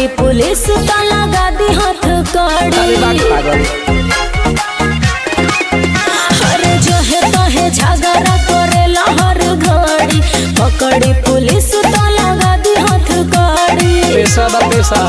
पकड़ी पुलिस तो लगा दी हाथ कड़ी। अरे जो है तो है झगड़ा करेला हर घड़ी, पकड़ी पुलिस तो लगा दी हाथ कड़ी। पैसा